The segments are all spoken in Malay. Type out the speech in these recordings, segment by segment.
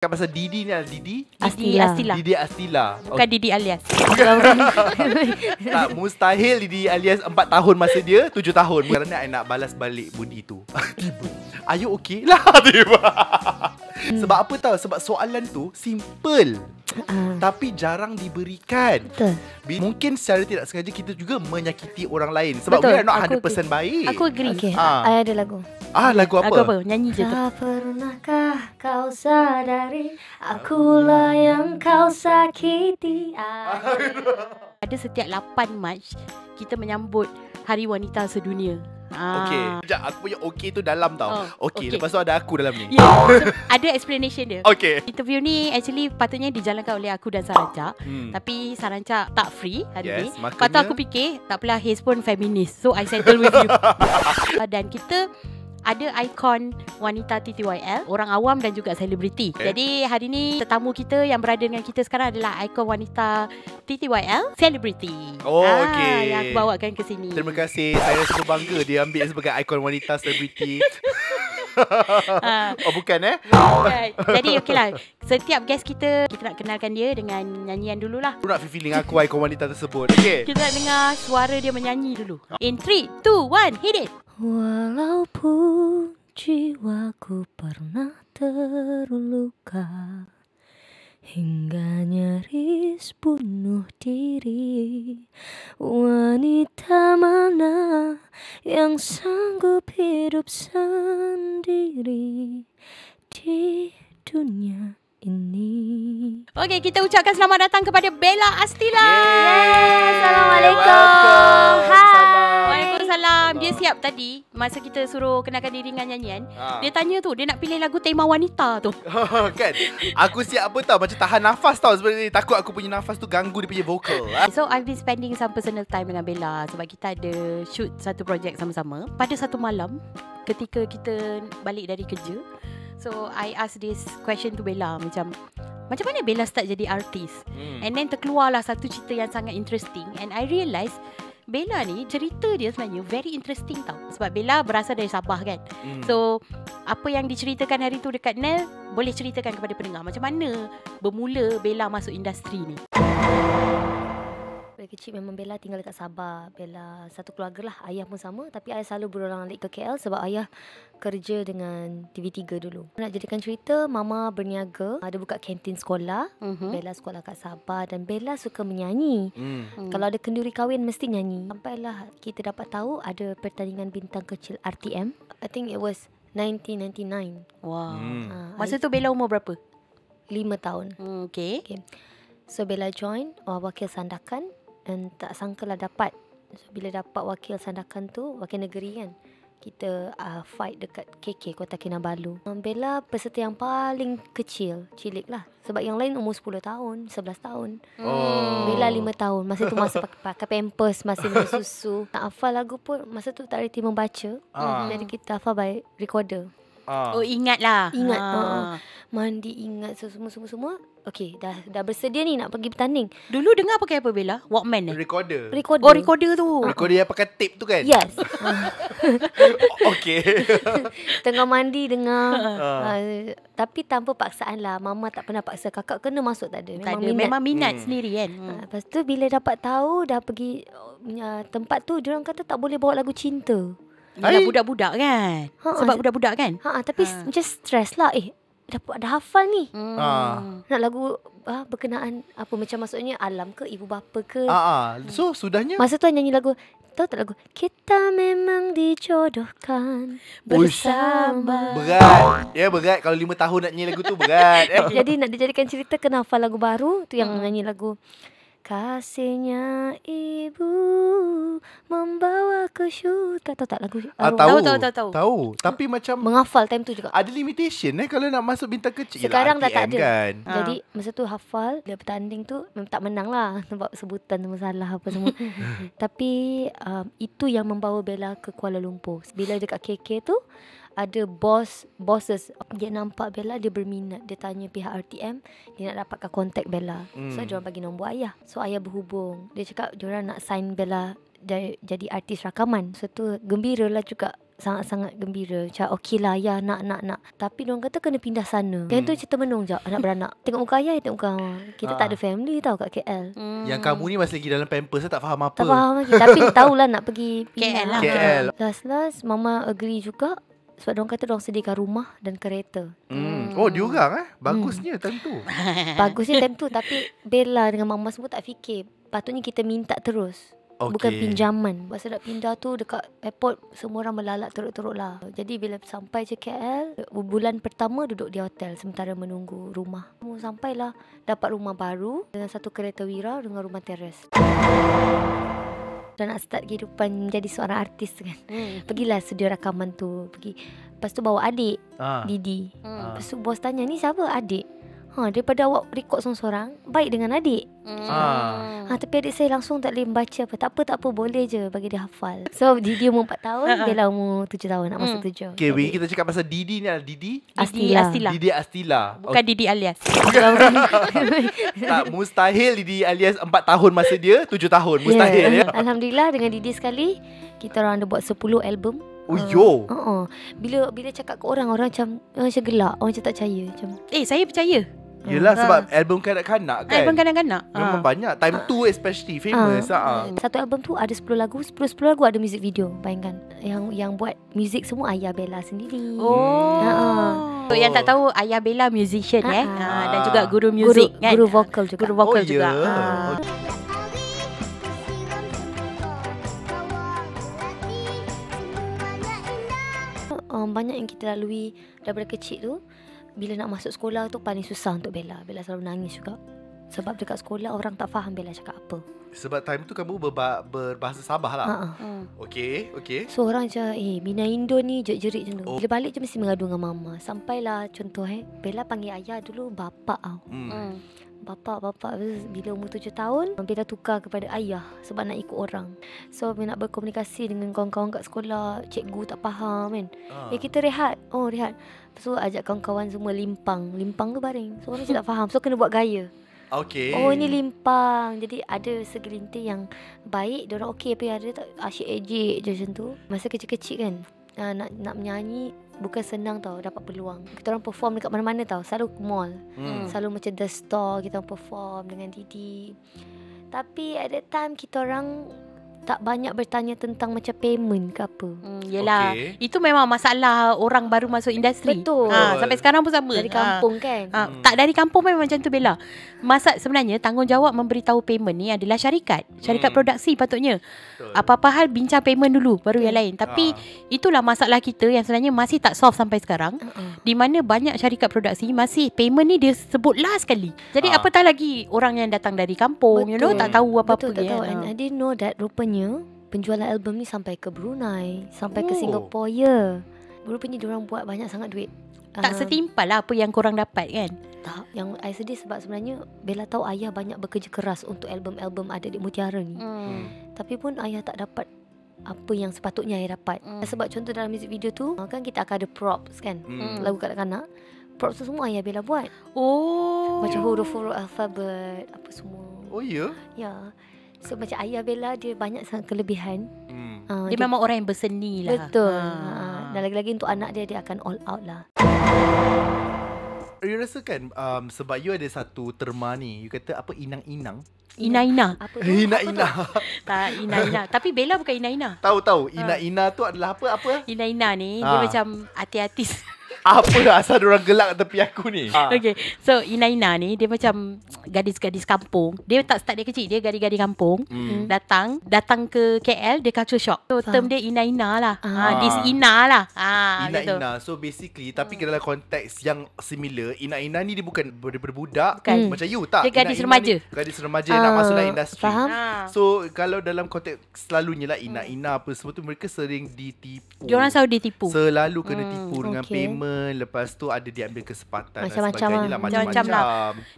Cakap pasal Didi ni adalah Didi Astila. Didi Astila. Bukan Didi alias. Tak, mustahil Didi alias 4 tahun masa dia 7 tahun. Kerana I nak balas balik budi tu. Tiba, are you okay? Lah tiba. Sebab apa tahu? Sebab soalan tu simple, tapi jarang diberikan. Betul. Mungkin secara tidak sengaja kita juga menyakiti orang lain. Sebab Betul. we are not Aku 100% baik. Aku agree. Okay, I ada lagu. Lagu apa? Lagu apa? Nyanyi je tu. Tak pernahkah kau sadari akulah yang kau sakiti. Ada setiap 8 Mac kita menyambut Hari Wanita Sedunia. Okay. Sekejap, aku punya okay tu dalam tau. Okay, lepas tu ada aku dalam ni. Yeah. So, ada explanation dia. Okay. Interview ni actually patutnya dijalankan oleh aku dan Saranca. Tapi Saranca tak free hari ni. Lepas tu aku fikir, tak apalah, Haze pun feminis. So I settle with you. Dan kita ada ikon wanita TTYL, orang awam dan juga selebriti. Jadi hari ni tetamu kita yang berada dengan kita sekarang adalah ikon wanita TTYL, selebriti. Okay. Yang aku bawakan ke sini. Terima kasih. Saya rasa bangga dia ambil sebagai ikon wanita selebriti. Oh bukan Right. Jadi okey lah, setiap guest kita nak kenalkan dia dengan nyanyian dululah. Aku nak feeling aku ikon wanita tersebut. Okay. Kita nak dengar suara dia menyanyi dulu. In 3, 2, 1, hit it. Walaupun jiwaku pernah terluka hingga nyaris bunuh diri, wanita mana yang sanggup hidup sendiri di dunia ini? Okey, kita ucapkan selamat datang kepada Bella Astila. Assalamualaikum. Waalaikumsalam. Dia siap tadi masa kita suruh kenalkan diri dengan nyanyian. Dia tanya tu, dia nak pilih lagu tema wanita tu. Kan? Aku siap apa tau, macam tahan nafas tau sebenarnya. Takut aku punya nafas tu ganggu dia punya vokal. So I've been spending some personal time dengan Bella sebab kita ada shoot satu projek sama-sama. Pada satu malam ketika kita balik dari kerja, so I ask this question to Bella, macam mana Bella start jadi artis? And then terkeluarlah satu cerita yang sangat interesting. And I realise Bella ni, cerita dia sebenarnya very interesting tau. Sebab Bella berasal dari Sabah kan. So apa yang diceritakan hari tu dekat Nel, boleh ceritakan kepada pendengar macam mana bermula Bella masuk industri ni. Dari kecil memang Bella tinggal dekat Sabah. Bella satu keluarga lah. Ayah pun sama. Tapi ayah selalu berulang alik ke KL sebab ayah kerja dengan TV3 dulu. Nak jadikan cerita, mama berniaga. Ada buka kantin sekolah. Bella sekolah kat Sabah. Dan Bella suka menyanyi. Kalau ada kenduri kahwin mesti nyanyi. Sampailah kita dapat tahu ada pertandingan bintang kecil RTM. I think it was 1999. Wow. Masa tu Bella umur berapa? 5 tahun. Okay. So Bella join wakil sandakan. Dan tak sangkalah dapat. So, bila dapat wakil sandakan tu, wakil negeri kan, kita fight dekat KK Kota Kinabalu. Bella peserta yang paling kecil, cilik lah. Sebab yang lain umur 10 tahun, 11 tahun. Bella 5 tahun. Masa tu masa pakai pampers, masih minum susu. Nak hafal lagu pun masa tu tak reti membaca. Jadi kita hafal by recorder. Oh, ingat lah. Ingat. Mandi ingat semua. Okey, dah bersedia ni nak pergi bertanding. Dulu dengar pakai apa Bella? Walkman Recorder. Oh, recorder tu. Recorder yang pakai tape tu kan? Yes. Okay. Tengah mandi dengar. Tapi tanpa paksaan lah. Mama tak pernah paksa. Kakak kena masuk tak ada. Memang minat sendiri kan. Lepas tu bila dapat tahu dah pergi tempat tu, diorang kata tak boleh bawa lagu cinta. Yalah, budak-budak kan. Sebab budak-budak kan. Tapi macam stres lah. Dah hafal ni. Nak lagu berkenaan apa, macam maksudnya alam ke, ibu bapa ke. So sudahnya masa tu nyanyi lagu, tahu tak lagu Kita Memang Dijodohkan Bersama. Berat. Ya berat. Kalau 5 tahun nak nyanyi lagu tu berat. Jadi nak dijadikan cerita, kena hafal lagu baru. Tu yang nyanyi lagu Kasihnya ibu membawa ke syurga. Tahu tak lagu? Tahu. Tapi macam menghafal time tu juga. ada limitation kalau nak masuk bintang kecil. Sekarang dah tak ada kan? Jadi masa tu hafal. Dia bertanding tu memang tak menang lah sebab sebutan semua salah apa semua. Tapi itu yang membawa Bella ke Kuala Lumpur. Bila dekat KK tu ada bosses, dia nampak Bella, dia berminat. Dia tanya pihak RTM, dia nak dapatkan kontak Bella. So diorang bagi nombor ayah. So ayah berhubung. Dia cakap diorang nak sign Bella jadi artis rakaman. So tu gembira lah juga sangat-sangat gembira. Macam okey lah ayah nak. Tapi diorang kata kena pindah sana. Yang tu cerita menung je anak beranak. Tengok muka ayah, tengok muka mama. Kita tak ada family tau kat KL. Yang kamu ni masih lagi dalam pampers, saya tak faham apa. Tak faham lagi. Tapi tahulah nak pergi KL lah. KL. Last mama agree juga. Sebab diorang kata diorang sediakan rumah dan kereta. Oh, diorang bagusnya time tu. Bagusnya time tu. Tapi Bella dengan mama semua tak fikir. Patutnya kita minta terus. Bukan pinjaman. Masa nak pindah tu dekat airport, semua orang melalak teruk-teruk lah. Jadi bila sampai je KL, bulan pertama duduk di hotel sementara menunggu rumah. Sampailah dapat rumah baru dengan satu kereta wira dengan rumah teres. Dan nak start kehidupan menjadi seorang artis kan. Pergilah studio rakaman tu. Lepas tu bawa adik, Didi. Lepas tu bos tanya, ni siapa adik? Daripada awak rekod seorang-seorang, baik dengan adik. Tapi adik saya langsung tak boleh membaca apa. Tak apa, boleh je bagi dia hafal. So Didi umur 4 tahun, Bella umur 7 tahun, nak masuk 7. Okay, Wei, kita cakap pasal Didi ni adalah Didi Astila. Didi Astila. Bukan Didi alias. Tak, mustahil Didi alias 4 tahun masa dia 7 tahun. Mustahil ya. Alhamdulillah dengan Didi sekali, kita orang ada buat 10 album. Oh yo. Bila cakap ke orang macam gelak, orang macam tak percaya macam. Saya percaya. Yelah sebab album kanak-kanak kan. Album kanak-kanak. Memang banyak. Time tu especially famous. Satu album tu ada 10 lagu. 10 lagu ada music video. Bayangkan. Yang buat music semua ayah Bella sendiri. So, yang tak tahu, ayah Bella musician dan juga guru music kan. Guru vokal juga. Guru vokal juga. Banyak yang kita lalui daripada kecil tu. Bila nak masuk sekolah tu paling susah untuk Bella. Bella selalu nangis juga. Sebab dekat sekolah orang tak faham Bella cakap apa. Sebab time tu kamu berbahasa Sabah lah. Okay. So orang macam Bina Indo ni jerit-jerit macam tu. Bila balik je mesti mengadu dengan mama. Sampailah contoh Bella panggil ayah dulu bapak tau. Bapak bila umur 7 tahun Bella tukar kepada ayah sebab nak ikut orang. So bila nak berkomunikasi dengan kawan-kawan kat sekolah, cikgu tak faham kan. Kita rehat. Rehat. So ajak kawan-kawan semua limpang tu baring. So orang macam tak faham. So kena buat gaya. Okay. Ini limpang. Jadi ada segelintir yang baik, diorang okey, tapi ada tak asyik ejek je macam tu. Masa kecil-kecil kan, nak menyanyi bukan senang tau, dapat peluang. Kita orang perform dekat mana-mana tau. Selalu ke mall. Selalu macam The Store kita orang perform dengan Didi. Tapi at that time kita orang tak banyak bertanya tentang macam payment ke apa. Yelah, itu memang masalah orang baru masuk industri. Betul. Sampai sekarang pun sama. Dari kampung kan. Tak, dari kampung memang macam tu Bella. Sebenarnya tanggungjawab memberitahu payment ni adalah syarikat produksi patutnya. Apa-apa hal bincang payment dulu baru yang lain. Tapi itulah masalah kita yang sebenarnya masih tak solve sampai sekarang. Di mana banyak syarikat produksi masih payment ni dia sebut last sekali. Jadi apatah lagi orang yang datang dari kampung, tak tahu apa-apa. Betul, tak tahu. And I didn't know that rupanya penjualan album ni sampai ke Brunei, sampai ke Singapura. Rupanya diorang buat banyak sangat duit. Tak setimpal lah apa yang korang dapat kan. Tak, yang I sedih sebab sebenarnya Bella tahu ayah banyak bekerja keras untuk album-album Adik-Adik Mutiara ni. Tapi pun ayah tak dapat apa yang sepatutnya ayah dapat. Sebab contoh dalam music video tu kan kita akan ada props kan. Lagu kanak-kanak. Props tu semua ayah Bella buat. Macam huruf-huruf alfabet apa semua. Ya. So macam ayah Bella dia banyak sangat kelebihan. Dia memang orang yang berseni lah. Betul. Dan lagi-lagi untuk anak dia akan all out lah. You rasa kan sebab you ada satu terma ni, you kata apa Inang-inang? Ina-ina. Ina-ina. Tak, ina-ina. Tapi Bella bukan ina-ina. Tahu. Ina-ina tu adalah apa? Ina-ina ni dia macam hati-hati. Apa asal diorang gelak tepi aku ni? Okay, so Ina-ina ni dia macam gadis-gadis kampung. Dia tak start dia kecil, dia gadis-gadis kampung. Datang ke KL, dia culture shock. So term dia Ina-ina lah. This Ina lah. Ina-ina. So basically, tapi dalam konteks yang similar, Ina-ina ni dia bukan daripada budak. Macam you tak? Dia gadis remaja. Gadis remaja nak masuk dalam industri. Faham? So kalau dalam konteks selalunya lah Ina-ina apa semua tu, mereka sering ditipu. Diorang selalu ditipu. Selalu kena tipu dengan payment. Lepas tu ada diambil kesempatan macam-macam dan sebagainya lah. Macam-macam lah.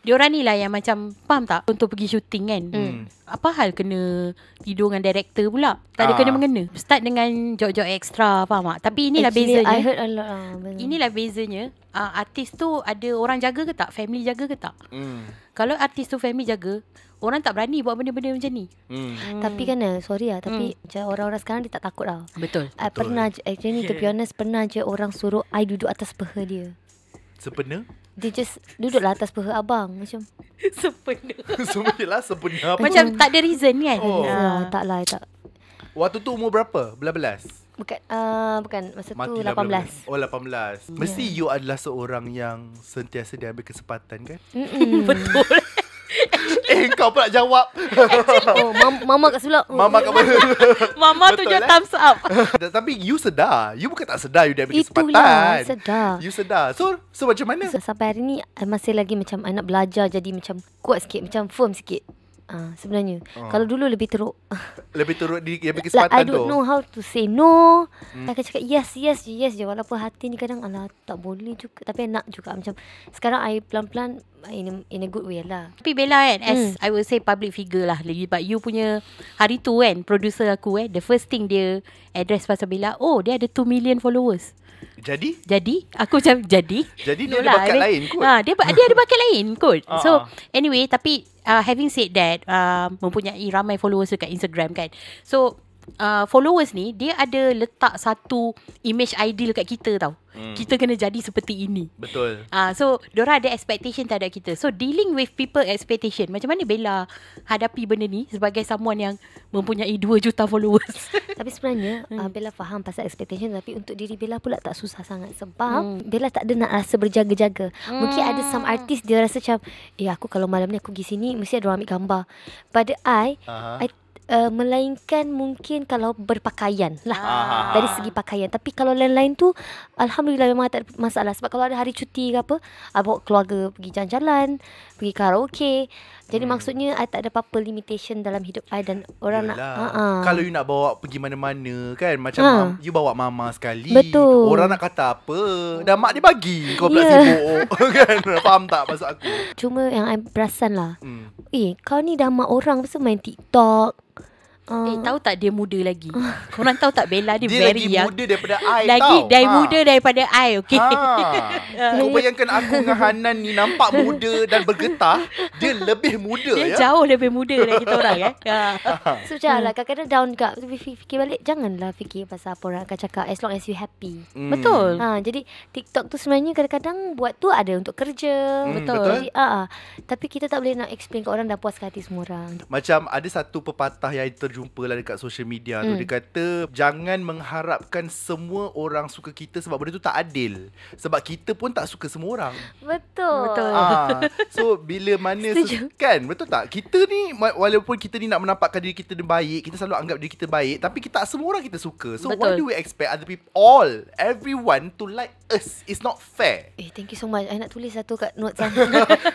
Diorang ni lah yang macam, faham tak? Untuk pergi syuting kan. apa hal kena tidur dengan director pula? Tak ada kena-mengena. Start dengan job-job extra, faham tak? Tapi inilah Actually, bezanya. I heard a lot. Inilah bezanya. Artis tu ada orang jaga ke tak? Family jaga ke tak? Kalau artis tu family jaga, orang tak berani buat benda-benda macam ni. Tapi kan sorry lah, tapi macam orang-orang sekarang dia tak takut tau. Betul. I pernah je, actually to be honest, pernah je orang suruh I duduk atas peha dia. Sepena? Dia just duduklah atas peha abang. Macam Sempena. Sebenarnya sepena apa? Macam tak ada reason kan? tak lah, tak. Waktu tu umur berapa? Belas-belas? Bukan masa tu 18. Oh 18. Mesti you adalah seorang yang sentiasa diambil kesempatan kan? Betul. Kau pula jawab. Oh, mama kat sebelah. Mama kat mana? Mama Betul, tunjuk thumbs up. Tapi you sedar. You bukan tak sedar you diambil kesempatan. Itulah, sedar. You sedar. So macam mana? Sampai hari ni I masih lagi macam I nak belajar jadi macam kuat sikit, macam firm sikit. Sebenarnya kalau dulu lebih teruk. Lebih turut diambil Like kesempatan I don't know how to say no. I akan cakap yes je. Walaupun hati ni kadang alah tak boleh juga. Tapi I nak juga. Macam sekarang I pelan-pelan in a good way lah. Tapi Bella kan, as I will say public figure lah lagi. But you punya hari tu kan, producer aku the first thing dia address pasal Bella, oh dia ada 2 million followers. Jadi Aku macam Jadi dia no ada bakat lain kot. Dia ada bakat lain kot. So anyway, tapi having said that, mempunyai ramai followers dekat Instagram kan. So followers ni dia ada letak satu image ideal kat kita tau. Kita kena jadi seperti ini. Betul. So diorang ada expectation terhadap kita. So dealing with people expectation, macam mana Bella hadapi benda ni sebagai someone yang mempunyai 2 juta followers? Tapi sebenarnya Bella faham pasal expectation. Tapi untuk diri Bella pula tak susah sangat. Sebab Bella tak ada nak rasa berjaga-jaga. Mungkin ada some artist dia rasa macam aku kalau malam ni aku pergi sini mesti ada orang ambil gambar. Pada I melainkan mungkin kalau berpakaian lah, dari segi pakaian. Tapi kalau lain-lain tu alhamdulillah memang tak ada masalah. Sebab kalau ada hari cuti ke apa, bawa keluarga pergi jalan-jalan, pergi karaoke. Jadi maksudnya I tak ada apa-apa limitation dalam hidup I. Dan orang Kalau you nak bawa pergi mana-mana kan, macam you bawa mama sekali. Betul. Orang nak kata apa, dah mak dia bagi kau pula sibuk kan. Faham tak maksud aku? Cuma yang I perasan lah, kau ni dah mak orang, pasal main TikTok. Tahu tak dia muda lagi. Korang tahu tak Bella dia Dia very lagi young. muda daripada I Lagi tau. dari muda daripada I, okay. Kau bayangkan aku dengan Hanan ni nampak muda dan bergetah. Dia lebih muda Dia ya. jauh lebih muda dari kita orang kan. So macam lah, kadang-kadang down kat fikir balik, janganlah fikir pasal apa orang akan cakap, as long as you happy. Betul. Jadi TikTok tu sebenarnya kadang-kadang buat tu ada untuk kerja. Betul. Jadi, tapi kita tak boleh nak explain ke orang dah puas hati semua orang. Macam ada satu pepatah yang terjumpa lah dekat social media tu. Dia kata jangan mengharapkan semua orang suka kita, sebab benda tu tak adil. Sebab kita pun tak suka semua orang. Betul. So bila mana kan, betul tak? Kita ni walaupun kita ni nak menampakkan diri kita baik, kita selalu anggap diri kita baik, tapi kita semua orang kita suka. So why do we expect other people, everyone to like us? It's not fair. Thank you so much. I nak tulis satu kat notes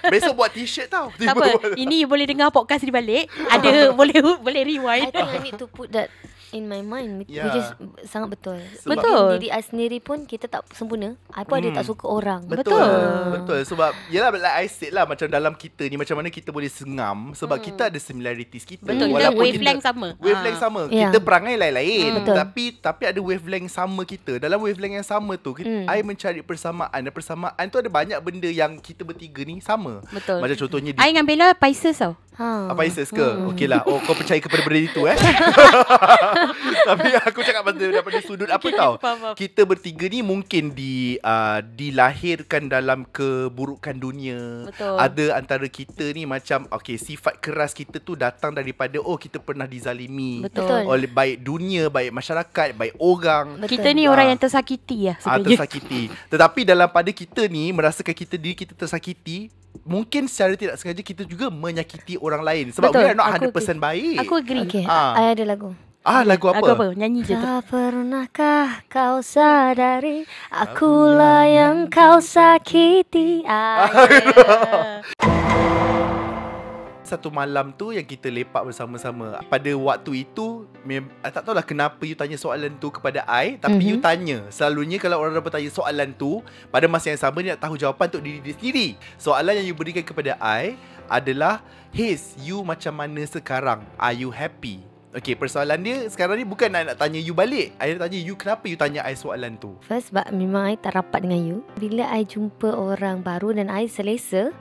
Besok buat t-shirt tau. Tak apa. Ini boleh dengar podcast di balik. Ada boleh rewind. I think I need to put that in my mind, which is sangat betul. Sebab betul. Diri I sendiri pun kita tak sempurna. I pun ada tak suka orang. Betul. Sebab yelah, like I said lah, macam dalam kita ni macam mana kita boleh sengam, sebab kita ada similarities kita. Betul. Walaupun Wavelength sama. Wavelength sama. Kita perangai lain-lain. Betul. Tapi ada wavelength sama kita. Dalam wavelength yang sama tu, I mencari persamaan. Dan persamaan tu ada banyak benda yang kita bertiga ni sama. Betul. Macam contohnya I dengan Bella Pisces tau. Pisces ke? Okey lah. Kau percaya kepada benda itu Tapi aku cakap daripada sudut apa tau. Kita bertiga ni mungkin dilahirkan dalam keburukan dunia. Betul. Ada antara kita ni macam sifat keras kita tu datang daripada kita pernah dizalimi. Betul. Oleh baik dunia, baik masyarakat, baik orang. Betul. Kita ni orang yang tersakiti lah sebenarnya. Tersakiti. Tetapi dalam pada kita ni merasakan diri kita tersakiti, mungkin secara tidak sengaja kita juga menyakiti orang lain. Sebab we are not 100% baik. Aku agree. Okay, I ada lagu. Lagu apa? Lagu apa? Nyanyi je tu. Tak pernahkah kau sadari akulah yang kau sakiti. Satu malam tu yang kita lepak bersama-sama. Pada waktu itu tak tahulah kenapa you tanya soalan tu kepada I, tapi you tanya. Selalunya kalau orang bertanya soalan tu, pada masa yang sama dia nak tahu jawapan untuk diri dia sendiri. Soalan yang you berikan kepada I adalah, Haze, you macam mana sekarang? Are you happy? Okay, persoalan dia sekarang ni bukan nak tanya you balik. I nak tanya you, kenapa you tanya I soalan tu? First, sebab memang I tak rapat dengan you. Bila I jumpa orang baru dan I selesa,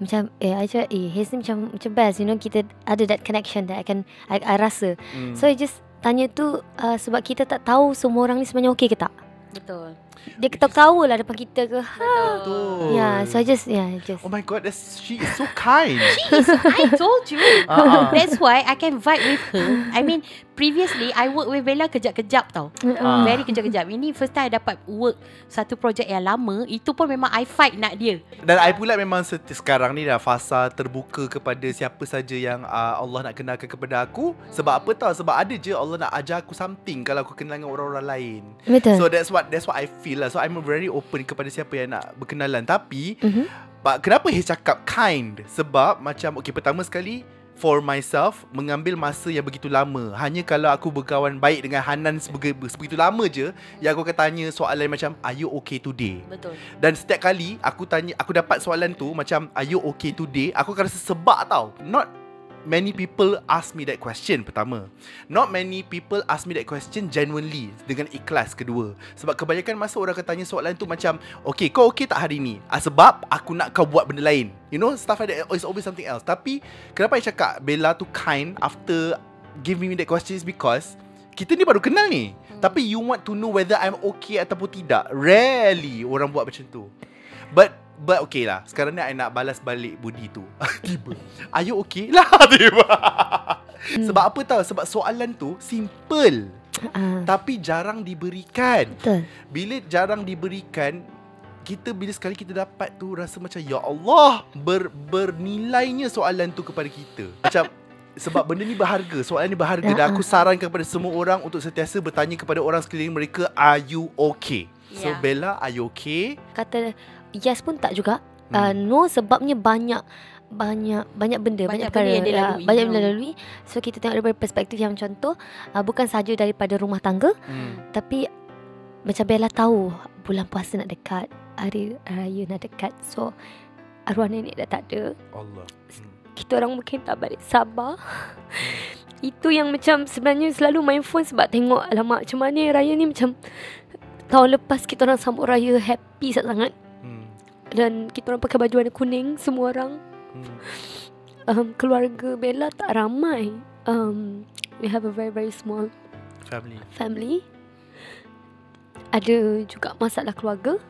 macam I cakap, Haze ni macam best, you know, kita ada that connection that I rasa. So I just tanya tu sebab kita tak tahu semua orang ni sebenarnya okay ke tak. Betul. Dia ketawa lah depan kita ke. Betul. Yeah, so I just Oh my god, she is so kind. I told you. That's why I can vibe with her. I mean, previously I work with Bella kejap-kejap tau. Very kejap-kejap. Ini first time I dapat work satu projek yang lama. Itu pun memang I fight nak dia. Dan I pula memang sekarang ni dah fasa terbuka kepada siapa saja yang Allah nak kenalkan kepada aku. Sebab apa tahu? Sebab ada je Allah nak ajar aku something kalau aku kenal dengan orang-orang lain. Betul. So that's what I feel lah. So I'm very open kepada siapa yang nak berkenalan. Tapi kenapa Haze cakap kind? Sebab macam pertama sekali, for myself, mengambil masa yang begitu lama. Hanya kalau aku berkawan baik dengan Hanan sebegitu lama je, yang aku akan tanya soalan macam, are you okay today? Betul. Dan setiap kali aku dapat soalan tu macam, are you okay today? Aku akan rasa sebab tau. Not many people ask me that question, pertama. Not many people ask me that question genuinely, dengan ikhlas, kedua. Sebab kebanyakan masa orang akan tanya soalan tu macam, okay, kau okay tak hari ni? Sebab aku nak kau buat benda lain. You know, stuff like that. It's always something else. Tapi kenapa I cakap Bella tu kind after giving me that question is because kita ni baru kenal ni. Tapi you want to know whether I'm okay ataupun tidak. Rarely orang buat macam tu. But okay lah, sekarang ni I nak balas balik budi tu. Tiba, are you okay? Lah tiba. Sebab apa tahu? Sebab soalan tu simple, tapi jarang diberikan. Betul. Bila jarang diberikan, bila sekali kita dapat tu, rasa macam ya Allah, bernilainya soalan tu kepada kita. Macam sebab benda ni berharga, soalan ni berharga. Dan aku sarankan kepada semua orang untuk sentiasa bertanya kepada orang sekeliling mereka, are you okay? So Bella, are you okay? Kata yes pun tak juga. No, sebabnya banyak benda, banyak perkara benda yang dia lalui, banyak benda lalui. So kita tengok daripada perspektif yang contoh, bukan sahaja daripada rumah tangga, tapi macam Bella tahu bulan puasa nak dekat, hari raya nak dekat. So arwah nenek dah tak ada. Allah. Kita orang mungkin tak balik sabar. Itu yang macam sebenarnya selalu main phone sebab tengok, alamak macam mana raya ni, macam tahun lepas kita orang sambut raya happy sangat. Dan kita orang pakai baju warna kuning, semua orang. Keluarga Bella tak ramai. We have a very very small family. Ada juga masalah keluarga.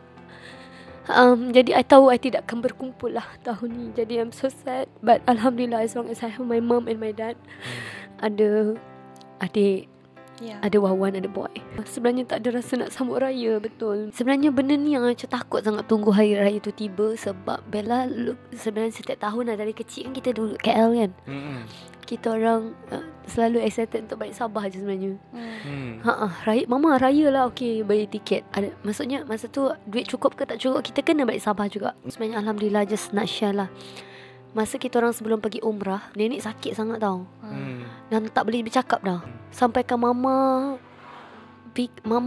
Jadi I tahu I tidak akan berkumpul lah tahun ni. Jadi I'm so sad. But Alhamdulillah, as long as I have my mom and my dad, ada adik, ada Wawan, ada boy. Sebenarnya tak ada rasa nak sambut raya. Betul. Sebenarnya benda ni yang macam takut sangat tunggu hari raya tu tiba. Sebab Bella sebenarnya setiap tahun lah, dari kecil kan kita duduk KL kan. Kita orang selalu excited untuk balik Sabah je sebenarnya. Raya, mama raya lah, okay, beli tiket. Maksudnya masa tu duit cukup ke tak cukup, kita kena balik Sabah juga. Sebenarnya Alhamdulillah, just nak share lah. Masa kita orang sebelum pergi umrah, nenek sakit sangat tau. Dan tak boleh bercakap dah. Sampaikan mama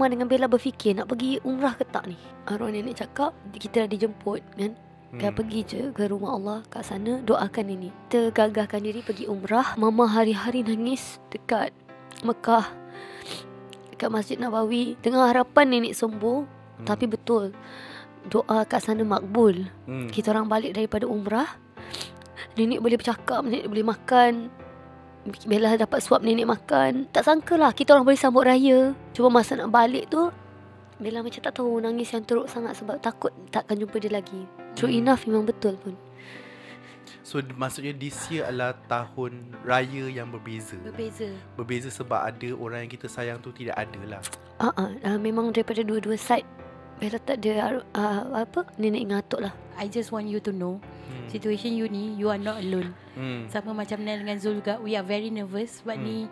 dengan Bella berfikir nak pergi umrah ke tak ni. Arwah nenek cakap kita dah dijemput kan. Kita pergi je ke rumah Allah kat sana, doakan ini. Kita gagahkan diri pergi umrah. Mama hari-hari nangis dekat Mekah, dekat Masjid Nabawi, dengan harapan nenek sembuh. Tapi betul, doa kat sana makbul. Kita orang balik daripada umrah, nenek boleh bercakap, nenek boleh makan. Bella dapat suap nenek makan. Tak sangka lah kita orang boleh sambut raya. Cuma masa nak balik tu, Bella macam tak tahu, nangis yang teruk sangat sebab takut takkan jumpa dia lagi. True enough, memang betul pun. So maksudnya this year adalah tahun raya yang berbeza. Berbeza sebab ada orang yang kita sayang tu tidak ada lah. Memang daripada dua-dua side, Bella tak ada nenek ngatuk lah. I just want you to know, situation you ni, you are not alone. Sama macam Nel dengan Zul juga, we are very nervous. Sebab ni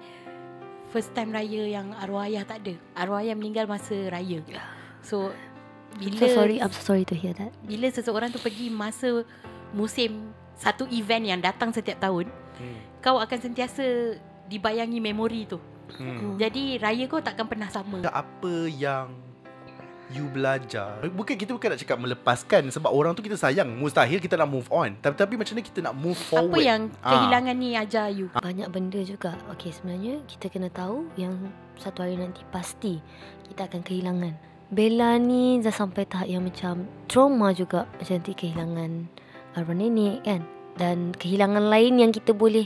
first time raya yang arwah ayah tak ada. Arwah ayah meninggal masa raya. So I'm so sorry to hear that. Bila seseorang tu pergi masa musim satu event yang datang setiap tahun, kau akan sentiasa dibayangi memori tu. Jadi raya kau takkan pernah sama. Apa yang You belajar. Kita bukan nak cakap melepaskan, sebab orang tu kita sayang. Mustahil kita nak move on. Tapi macam mana kita nak move forward? Apa yang kehilangan ni ajar you? Banyak benda juga. Okay, sebenarnya kita kena tahu yang satu hari nanti pasti kita akan kehilangan. Bella ni dah sampai tahap yang macam trauma juga. Macam nanti kehilangan arwah nenek kan. Dan kehilangan lain yang kita boleh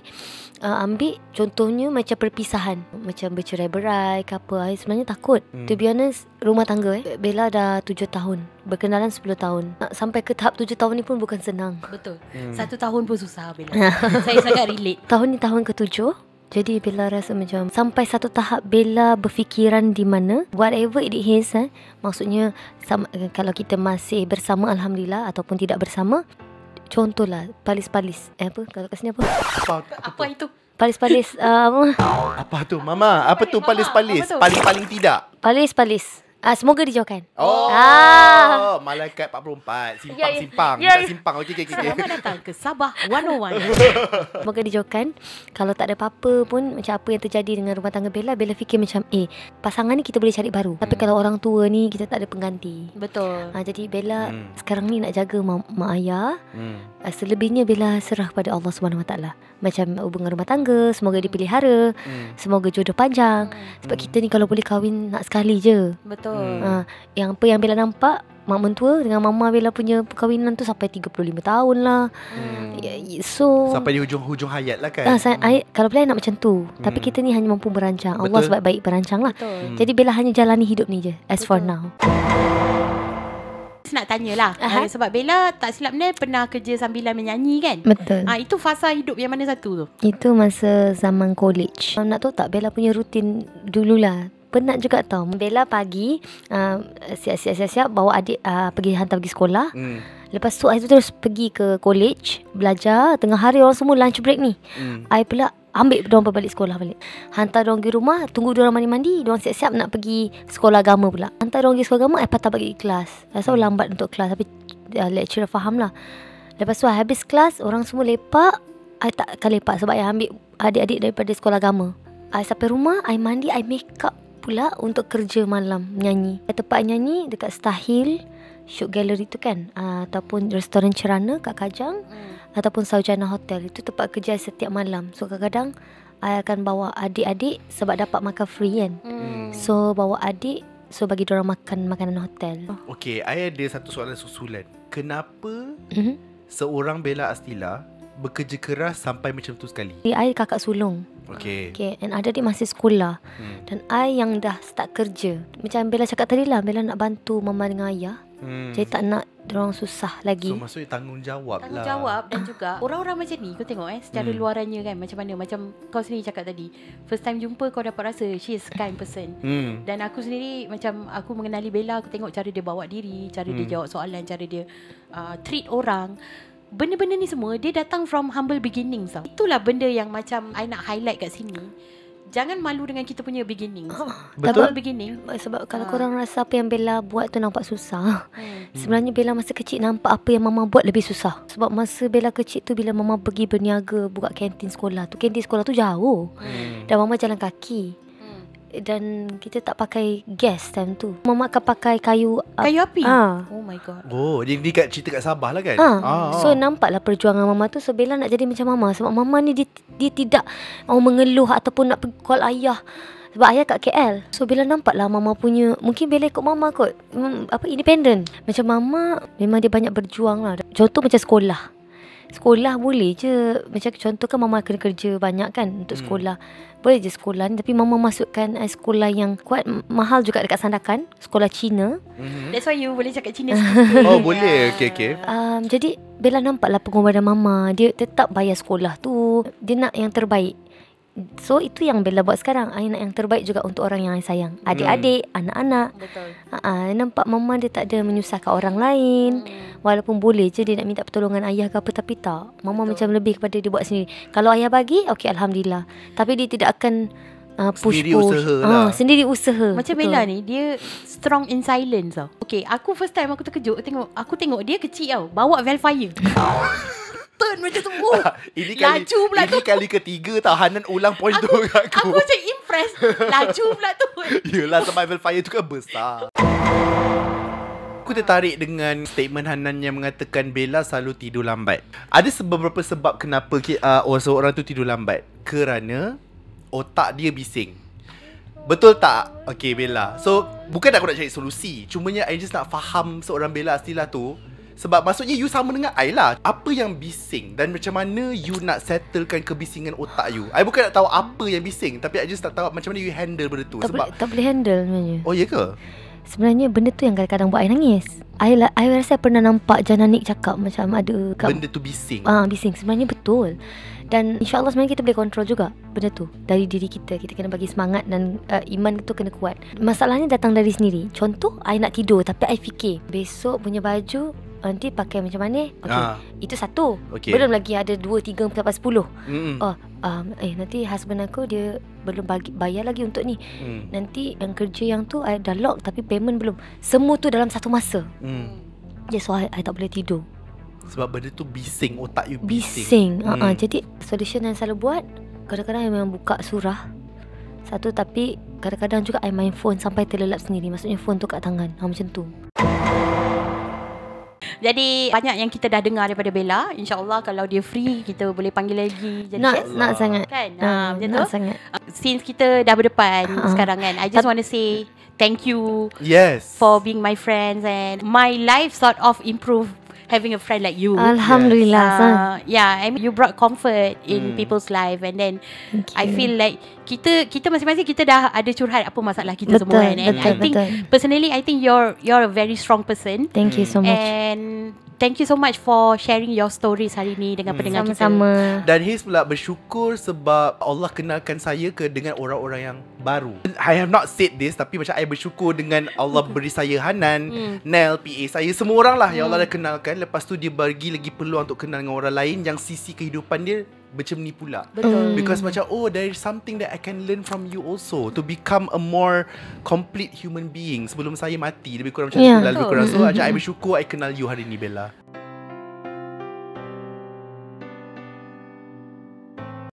ambil, contohnya macam perpisahan, macam bercerai-berai ke apa. I sebenarnya takut. To be honest, rumah tangga Bella dah 7 tahun, berkenalan 10 tahun. Nak sampai ke tahap 7 tahun ni pun bukan senang. Betul. 1 tahun pun susah Bella. Saya sangat relate. Tahun ni tahun ke-7. Jadi Bella rasa macam sampai satu tahap Bella berfikiran di mana whatever it is, maksudnya kalau kita masih bersama, alhamdulillah, ataupun tidak bersama. Contohlah palis-palis. Apa? Kalau kat sini apa? Apa itu? Palis-palis. Apa tu Mama? Apa tu palis-palis? Paling-paling tidak. Palis-palis. Semoga dijauhkan. Malaikat 44. Ya, Simpang. ya. Minta simpang. Okey. Selamat datang ke Sabah 101. Semoga dijauhkan. Kalau tak ada apa-apa pun, macam apa yang terjadi dengan rumah tangga Bella fikir macam pasangan ni kita boleh cari baru. Tapi kalau orang tua ni, kita tak ada pengganti. Betul. Jadi Bella sekarang ni nak jaga mak ayah. Selebihnya Bella serah pada Allah SWT. Macam hubungan rumah tangga, semoga dipelihara, semoga jodoh panjang. Sebab kita ni kalau boleh kahwin nak sekali je. Betul. Yang apa yang Bella nampak, mak mentua dengan mama Bella punya perkahwinan tu sampai 35 tahun lah. So sampai di hujung hayat lah kan. Kalau Bella nak macam tu. Tapi kita ni hanya mampu berancang. Allah sebaik-baik berancang lah. Betul. Jadi Bella hanya jalani hidup ni je as for now. Nak tanyalah sebab Bella tak silap ni pernah kerja sambilan menyanyi kan? Betul. Itu fasa hidup yang mana satu tu? Itu masa zaman college. Nak tahu tak Bella punya rutin dululah. Penat juga tau. Bella pagi siap-siap bawa adik pergi sekolah. Lepas tu I tu terus pergi ke college belajar. Tengah hari orang semua lunch break ni. I pula ambil diorang balik sekolah balik. Hantar diorang pergi rumah, tunggu diorang mandi-mandi, diorang siap-siap nak pergi sekolah agama pula. Hantar diorang pergi sekolah agama, I patah bagi kelas. Selalu lambat untuk kelas, tapi lecturer faham lah. Lepas tu I habis kelas, orang semua lepak. I tak akan lepak sebab I ambil adik-adik daripada sekolah agama. I sampai rumah, I mandi, I make up pula untuk kerja malam nyanyi. Tempat nyanyi dekat Star Hill Shoot Gallery tu kan, ataupun restoran Cerana kat Kajang, ataupun Saujana Hotel. Itu tempat kerja setiap malam. So kadang-kadang I akan bawa adik-adik sebab dapat makan free kan. So bawa adik, so bagi diorang makan makanan hotel. Okay, I ada satu soalan susulan. Kenapa seorang Bella Astila bekerja keras sampai macam tu sekali? I kakak sulung. Okay. And adik masih sekolah. Dan I yang dah start kerja. Macam Bella cakap tadi lah, Bella nak bantu mama dengan ayah. Jadi tak nak diorang susah lagi. So maksudnya tanggungjawab lah. Tanggungjawab dan juga orang-orang macam ni, kau tengok secara luarannya kan, macam mana, macam kau sendiri cakap tadi, first time jumpa kau dapat rasa she is kind person. Dan aku sendiri, macam aku mengenali Bella, aku tengok cara dia bawa diri, cara dia jawab soalan, cara dia treat orang. Benda-benda ni semua dia datang from humble beginnings tau. Itulah benda yang macam I nak highlight kat sini. Jangan malu dengan kita punya beginning. Betul. Humble beginning. Sebab kalau korang rasa apa yang Bella buat tu nampak susah, sebenarnya Bella masa kecil nampak apa yang mama buat lebih susah. Sebab masa Bella kecil tu, bila mama pergi berniaga buka kantin sekolah tu, kantin sekolah tu jauh. Dan mama jalan kaki. Dan kita tak pakai gas time tu. Mama akan pakai kayu api. Oh my god. Oh, dia cerita kat Sabah lah kan. So nampaklah perjuangan mama tu. So Bella nak jadi macam mama. Sebab mama ni dia tidak mengeluh ataupun nak pergi call ayah. Sebab ayah kat KL. So Bella nampaklah mama punya, mungkin Bella ikut mama kot, independent. Macam mama memang dia banyak berjuang lah. Contoh macam sekolah. Sekolah boleh je. Macam contoh kan mama kena kerja banyak kan untuk sekolah. Boleh je sekolah ni. Tapi mama masukkan sekolah yang kuat, mahal juga dekat Sandakan. Sekolah Cina. That's why you boleh cakap Cina sikit. Oh boleh. Okay. Jadi Bella nampaklah pengorbanan mama. Dia tetap bayar sekolah tu. Dia nak yang terbaik. So itu yang Bella buat sekarang. I nak yang terbaik juga untuk orang yang I sayang. Adik-adik, anak-anak. Betul. Nampak mama dia tak ada menyusahkan orang lain. Walaupun boleh je dia nak minta pertolongan ayah ke apa, tapi tak. Mama macam lebih kepada dia buat sendiri. Kalau ayah bagi, okay, alhamdulillah. Tapi dia tidak akan push. Sendiri usaha lah. Sendiri usaha. Macam Bella ni, dia strong in silence tau. Okay, aku first time aku terkejut tengok dia kecil tau, bawa Velfire. Turn macam tu. Laju pula tu. Ini kali ketiga tau Hanan ulang point tu kat aku. Aku macam impressed. Laju pula tu. Yelah, sebab Velfire tu kan besar. Aku tertarik dengan statement Hanan yang mengatakan Bella selalu tidur lambat. Ada beberapa sebab kenapa seorang tu tidur lambat. Kerana otak dia bising. Betul tak? Okay Bella. So bukan aku nak cari solusi, cumanya I just nak faham seorang Bella Astila tu. Sebab maksudnya you sama dengan I lah. Apa yang bising dan macam mana you nak settlekan kebisingan otak you. I bukan nak tahu apa yang bising, tapi I just nak tahu macam mana you handle benda tu. Tak boleh handle sebenarnya. Oh ya ke? Sebenarnya benda tu yang kadang-kadang buat I nangis. I rasa I pernah nampak Jananik cakap macam ada benda tu bising. Bising. Sebenarnya betul. Dan insyaAllah sebenarnya kita boleh kontrol juga benda tu dari diri kita. Kita kena bagi semangat dan iman tu kena kuat. Masalahnya datang dari sendiri. Contoh, I nak tidur tapi I fikir besok punya baju nanti pakai macam mana. Itu satu. Belum lagi ada 2, 3, 4, 10. Nanti husband aku dia belum bayar lagi untuk ni. Nanti yang kerja yang tu I dah lock tapi payment belum. Semua tu dalam satu masa. So I tak boleh tidur. Sebab benda tu bising. Otak you bising. Jadi solution yang selalu buat, kadang-kadang I memang buka surah satu, tapi kadang-kadang juga I main phone sampai terlelap sendiri. Maksudnya phone tu kat tangan. Macam tu. Jadi banyak yang kita dah dengar daripada Bella. InsyaAllah kalau dia free, kita boleh panggil lagi. Jadi nak sangat kan? Macam nak tu sangat. Since kita dah berdepan sekarang kan, I just want to say thank you for being my friends. And my life sort of improved having a friend like you. Alhamdulillah. I mean, you brought comfort in people's life. And then I feel like kita masing-masing kita dah ada curhat apa masalah kita semua kan. And I think personally, I think you're a very strong person. Thank you so much. And thank you so much for sharing your stories hari ni dengan pendengar kita. Sama-sama. Dan Hiz pula bersyukur sebab Allah kenalkan saya dengan orang-orang yang baru. I have not said this, tapi macam I bersyukur dengan Allah beri saya Hanan, Nel, PA saya, semua orang lah yang Allah dah kenalkan. Lepas tu dia bagi lagi peluang untuk kenal dengan orang lain yang sisi kehidupan dia macam ni pula. Betul. Because macam there is something that I can learn from you also to become a more complete human being sebelum saya mati. Lebih kurang macam tu lah, lebih kurang. So I bersyukur I kenal you hari ni Bella.